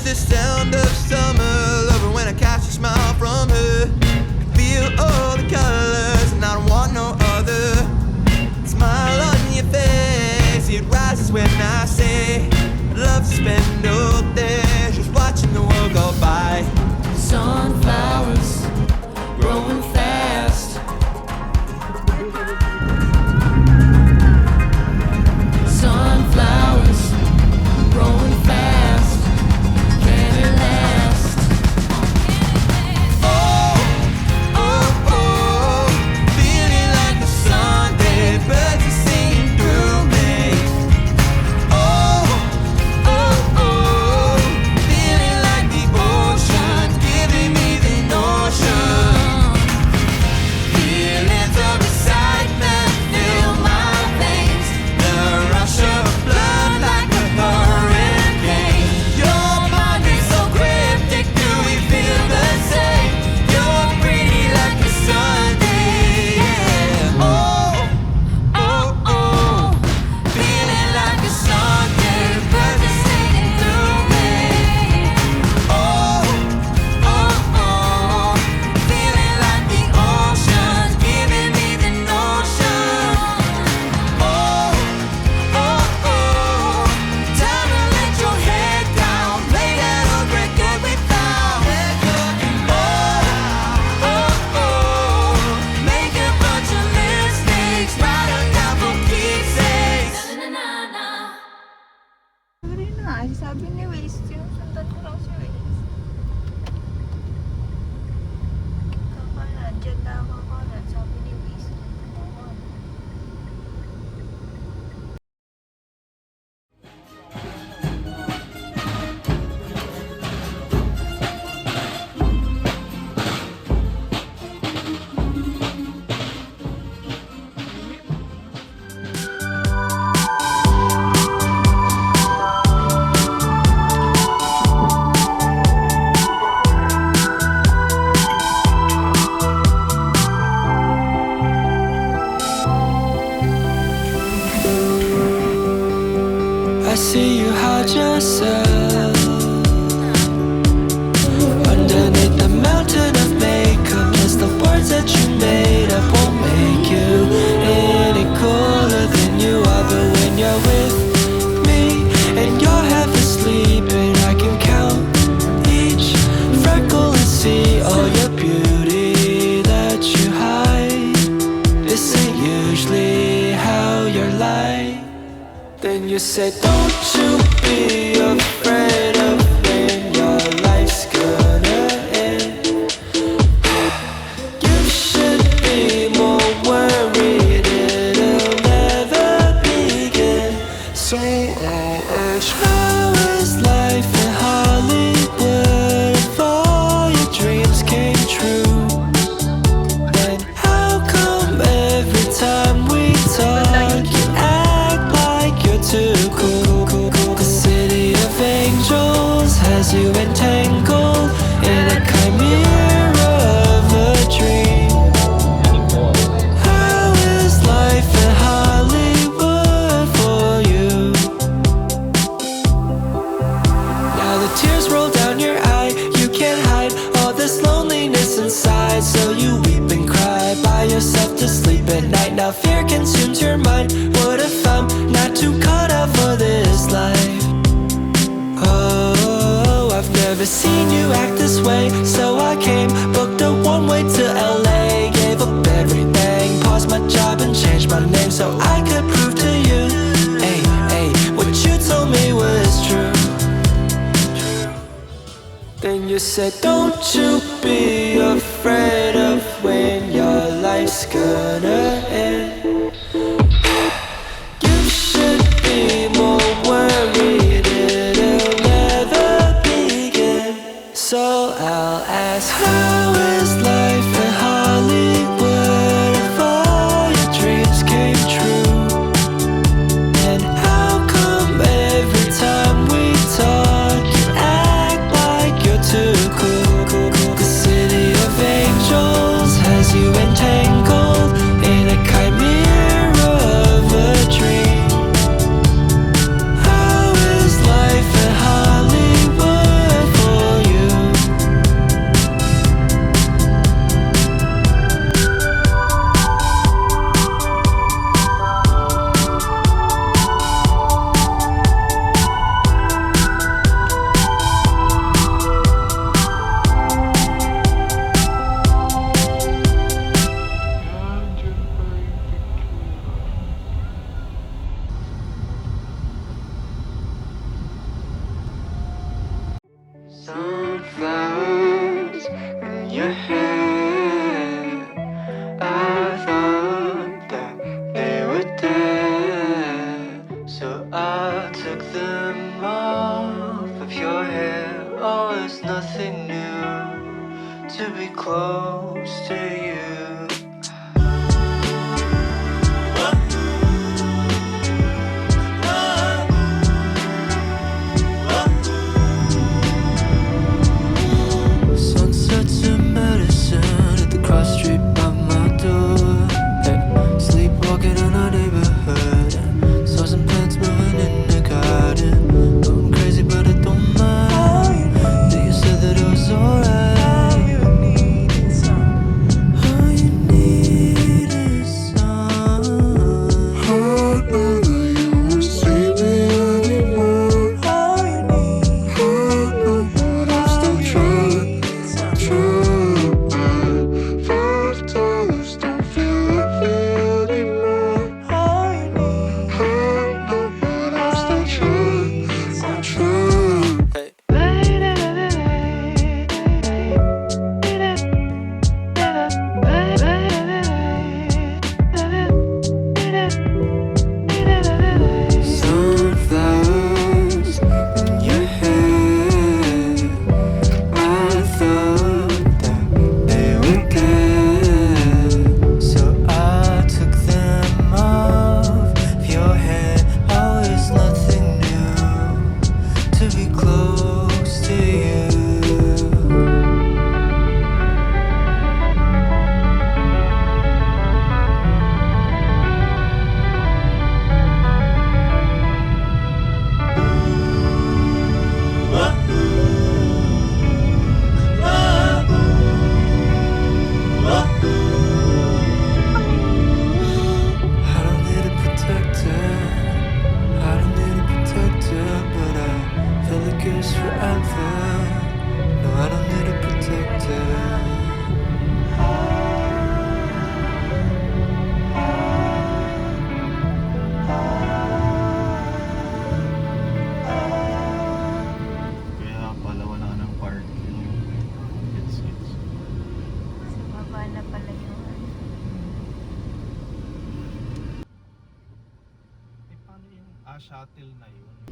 the sound of summer. Love her when I catch a smile from her. Feel all the colors and I don't want no other. Smile on your face, it rises when I say I'd love to spend all day just watching the world go by. Sunflowers growing fast. Sunflowers growing fast. Can it last? Oh, oh, oh, feeling like a Sunday, birds are singing through me. Oh, oh, oh, feeling like the ocean's giving me the notion. Feelings of excitement fill my veins, the rush of blood like a hurricane. Your mind is so cryptic, do we feel the same? You're pretty like a Sunday, yeah. Oh, oh, oh, feeling like a Sunday, birds are singing through me. Oh, oh, oh, feeling like the ocean's giving me the notion. Oh, oh, oh, time to let your head down, play that old record we found. Oh, oh, make a bunch of mistakes, write them down for keepsakes. Sabi na, sabi ni Waze, sinusundan ko lang si Waze. Kakalan, dyan na kakalan, sabi ni Waze. I see you hide yourself underneath the mountain of makeup. Guess the words that you made up won't make you any cooler than you are. But when you're with me and you're half asleep and I can count each freckle and see all your beauty that you hide. This ain't usually how you're like. Then you said, don't you be afraid of when your life's gonna end. You should be more worried it'll never begin. So I'll ask, how is life in Hollywood if all your dreams came true? Then how come every time we talk you act like you're too cool? The city of angels has you entangled in a chimera of a dream. How is life in Hollywood for you? Now the tears roll down your eye, you can't hide all this loneliness inside. So you weep and cry by yourself to sleep at night. Now fear consumes your mind. What if I'm not too caught up for this life? Oh, I've never seen you act this way. So I came, booked a one-way to LA, gave up everything, paused my job and changed my name so I could prove to you, hey, hey, what you told me was true. Then you said, don't you be afraid of when your life's gonna end. You should be more worried it'll never begin. So I'll ask, how is life in Hollywood if all your dreams came true? And how come every time we talk you act like you're too cool? The city of angels has you entangled in a chimera your hair. I thought that they were dead, so I took them off of your hair. Oh, it's nothing new to be close to you. Sunsets and medicine at the cross street by my door. Hey, sleepwalking in our neighborhood. Saw some plants moving in the garden. Going crazy, but it don't mind. Then you said that it was alright. All you need is some. All you need is some. I know that you won't see me anymore. All you need. I know, but I'm still trying. $5 don't feel like me anymore. All you need. I know, but I'm still trying. I'm trying. Hey. Sunflowers in your hair. I thought that they were dead, so I took them off your head. Oh, it's nothing new to be close to you. I don't need a protector. I don't need a protector, but I feel like it's forever. No, I don't need a protector. Kaya pala wala ng parking. It's Sa baba na pala yung paano yung shuttle na yun?